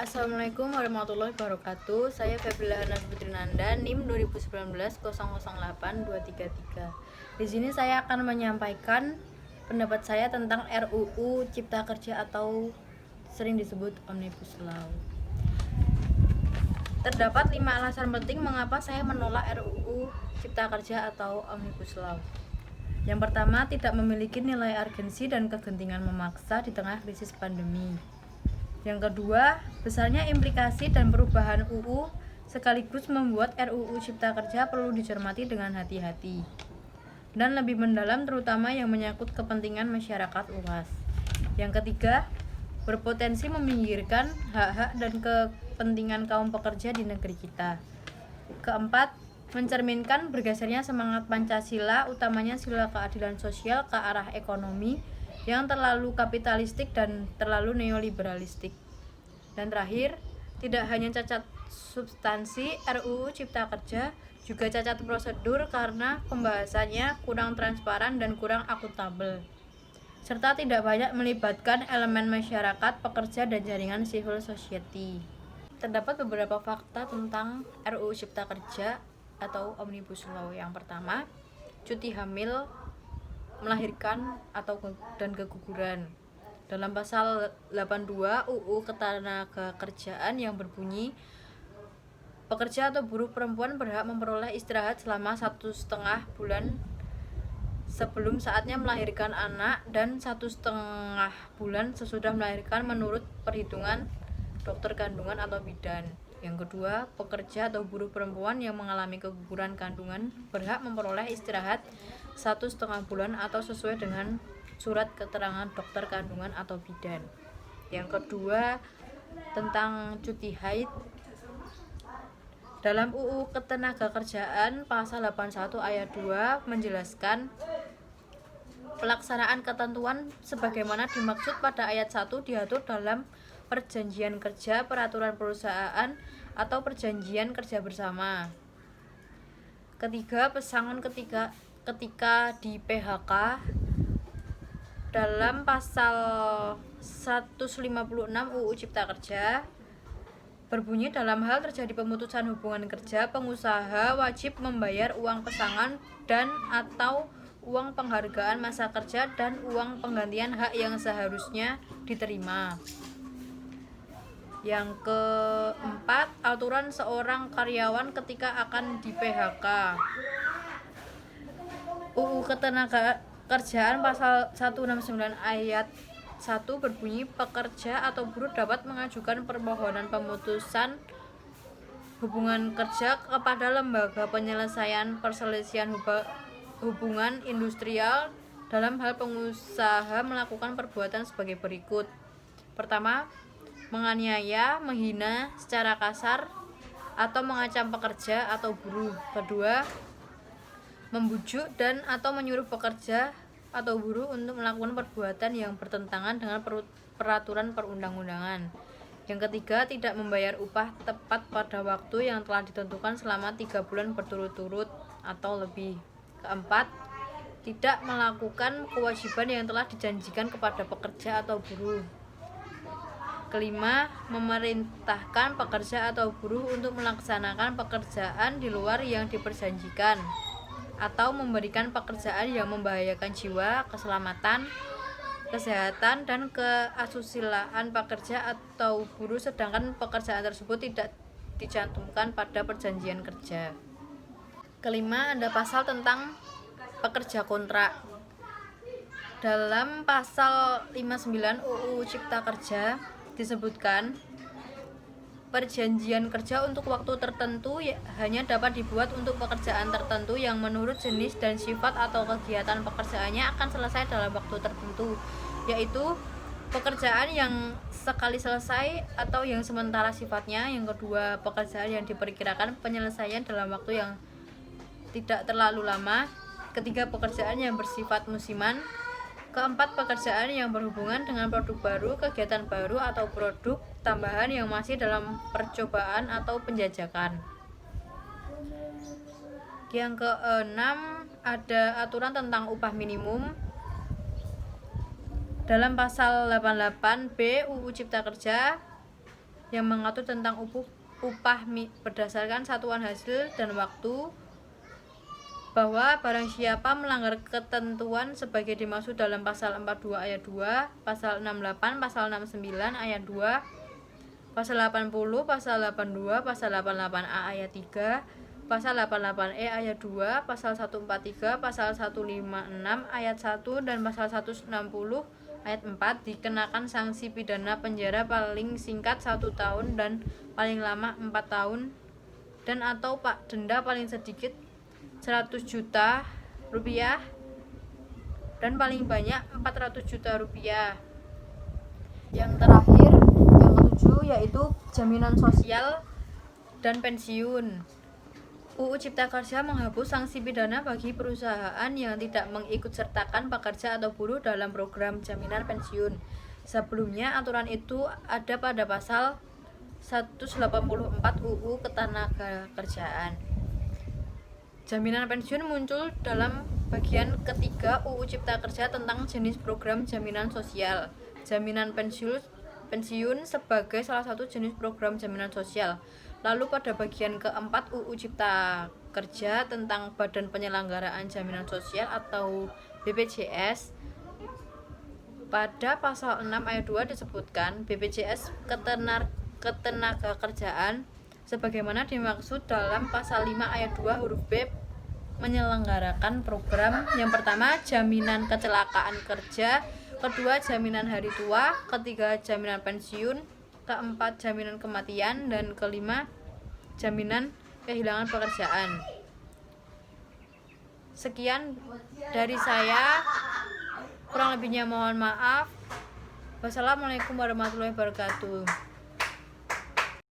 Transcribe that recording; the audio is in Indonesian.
Assalamualaikum warahmatullahi wabarakatuh. Saya Febila Hana Putri Nanda, NIM 2019 008233. Di sini saya akan menyampaikan pendapat saya tentang RUU Cipta Kerja atau sering disebut Omnibus Law. Terdapat 5 alasan penting mengapa saya menolak RUU Cipta Kerja atau Omnibus Law. Yang pertama, tidak memiliki nilai urgensi dan kegentingan memaksa di tengah krisis pandemi. Yang kedua, besarnya implikasi dan perubahan UU sekaligus membuat RUU Cipta Kerja perlu dicermati dengan hati-hati dan lebih mendalam, terutama yang menyangkut kepentingan masyarakat luas. Yang ketiga, berpotensi meminggirkan hak-hak dan kepentingan kaum pekerja di negeri kita. Keempat, mencerminkan bergesernya semangat Pancasila, utamanya sila keadilan sosial, ke arah ekonomi yang terlalu kapitalistik dan terlalu neoliberalistik. Dan terakhir, tidak hanya cacat substansi RUU Cipta Kerja, juga cacat prosedur karena pembahasannya kurang transparan dan kurang akuntabel, serta tidak banyak melibatkan elemen masyarakat, pekerja, dan jaringan civil society. Terdapat beberapa fakta tentang RUU Cipta Kerja atau Omnibus Law. Yang pertama, cuti hamil, melahirkan dan keguguran. Dalam pasal 82 UU Ketenagakerjaan yang berbunyi, pekerja atau buruh perempuan berhak memperoleh istirahat selama 1,5 bulan sebelum saatnya melahirkan anak dan 1,5 bulan sesudah melahirkan menurut perhitungan dokter kandungan atau bidan. Yang kedua, pekerja atau buruh perempuan yang mengalami keguguran kandungan berhak memperoleh istirahat 1,5 bulan atau sesuai dengan surat keterangan dokter kandungan atau bidan. Yang kedua, tentang cuti haid. Dalam UU Ketenagakerjaan pasal 81 ayat 2 menjelaskan pelaksanaan ketentuan sebagaimana dimaksud pada ayat 1 diatur dalam perjanjian kerja, peraturan perusahaan, atau perjanjian kerja bersama. Ketiga, pesangon ketika di PHK. Dalam pasal 156 UU Cipta Kerja berbunyi, dalam hal terjadi pemutusan hubungan kerja, pengusaha wajib membayar uang pesangon dan atau uang penghargaan masa kerja dan uang penggantian hak yang seharusnya diterima. Yang keempat, aturan seorang karyawan ketika akan di PHK. UU Ketenagakerjaan pasal 169 ayat 1 berbunyi, pekerja atau buruh dapat mengajukan permohonan pemutusan hubungan kerja kepada lembaga penyelesaian perselisihan hubungan industrial dalam hal pengusaha melakukan perbuatan sebagai berikut. Pertama, menganiaya, menghina secara kasar atau mengancam pekerja atau buruh. Kedua, membujuk dan atau menyuruh pekerja atau buruh untuk melakukan perbuatan yang bertentangan dengan peraturan perundang-undangan. Yang ketiga, tidak membayar upah tepat pada waktu yang telah ditentukan selama 3 bulan berturut-turut atau lebih. Keempat, tidak melakukan kewajiban yang telah dijanjikan kepada pekerja atau buruh. Kelima, memerintahkan pekerja atau buruh untuk melaksanakan pekerjaan di luar yang diperjanjikan atau memberikan pekerjaan yang membahayakan jiwa, keselamatan, kesehatan, dan keasusilaan pekerja atau buruh sedangkan pekerjaan tersebut tidak dicantumkan pada perjanjian kerja. Kelima, ada pasal tentang pekerja kontrak. Dalam pasal 59 UU Cipta Kerja disebutkan, perjanjian kerja untuk waktu tertentu hanya dapat dibuat untuk pekerjaan tertentu yang menurut jenis dan sifat atau kegiatan pekerjaannya akan selesai dalam waktu tertentu, yaitu pekerjaan yang sekali selesai atau yang sementara sifatnya. Yang kedua, pekerjaan yang diperkirakan penyelesaian dalam waktu yang tidak terlalu lama. Ketiga, pekerjaan yang bersifat musiman. Keempat, pekerjaan yang berhubungan dengan produk baru, kegiatan baru, atau produk tambahan yang masih dalam percobaan atau penjajakan. Yang keenam, ada aturan tentang upah minimum. Dalam pasal 88B UU Cipta Kerja yang mengatur tentang upah berdasarkan satuan hasil dan waktu, bahwa barang siapa melanggar ketentuan sebagai dimaksud dalam pasal 42 ayat 2, pasal 68, pasal 69 ayat 2, pasal 80, pasal 82, pasal 88A ayat 3, pasal 88E ayat 2, pasal 143, pasal 156 ayat 1, dan pasal 160 ayat 4 dikenakan sanksi pidana penjara paling singkat 1 tahun dan paling lama 4 tahun, dan atau denda paling sedikit 100 juta rupiah dan paling banyak 400 juta rupiah. Yang terakhir, yang ketujuh, yaitu jaminan sosial dan pensiun. UU Cipta Kerja menghapus sanksi pidana bagi perusahaan yang tidak mengikutsertakan pekerja atau buruh dalam program jaminan pensiun. Sebelumnya aturan itu ada pada pasal 184 UU Ketenagakerjaan. Jaminan pensiun muncul dalam bagian ketiga UU Cipta Kerja tentang jenis program jaminan sosial. Jaminan pensiun sebagai salah satu jenis program jaminan sosial. Lalu pada bagian keempat UU Cipta Kerja tentang Badan Penyelenggaraan Jaminan Sosial atau BPJS, pada pasal 6 ayat 2 disebutkan BPJS Ketenagakerjaan sebagaimana dimaksud dalam pasal 5 ayat 2 huruf B menyelenggarakan program yang pertama jaminan kecelakaan kerja, kedua jaminan hari tua, ketiga jaminan pensiun, keempat jaminan kematian, dan kelima jaminan kehilangan pekerjaan. Sekian dari saya, kurang lebihnya mohon maaf. Wassalamualaikum warahmatullahi wabarakatuh.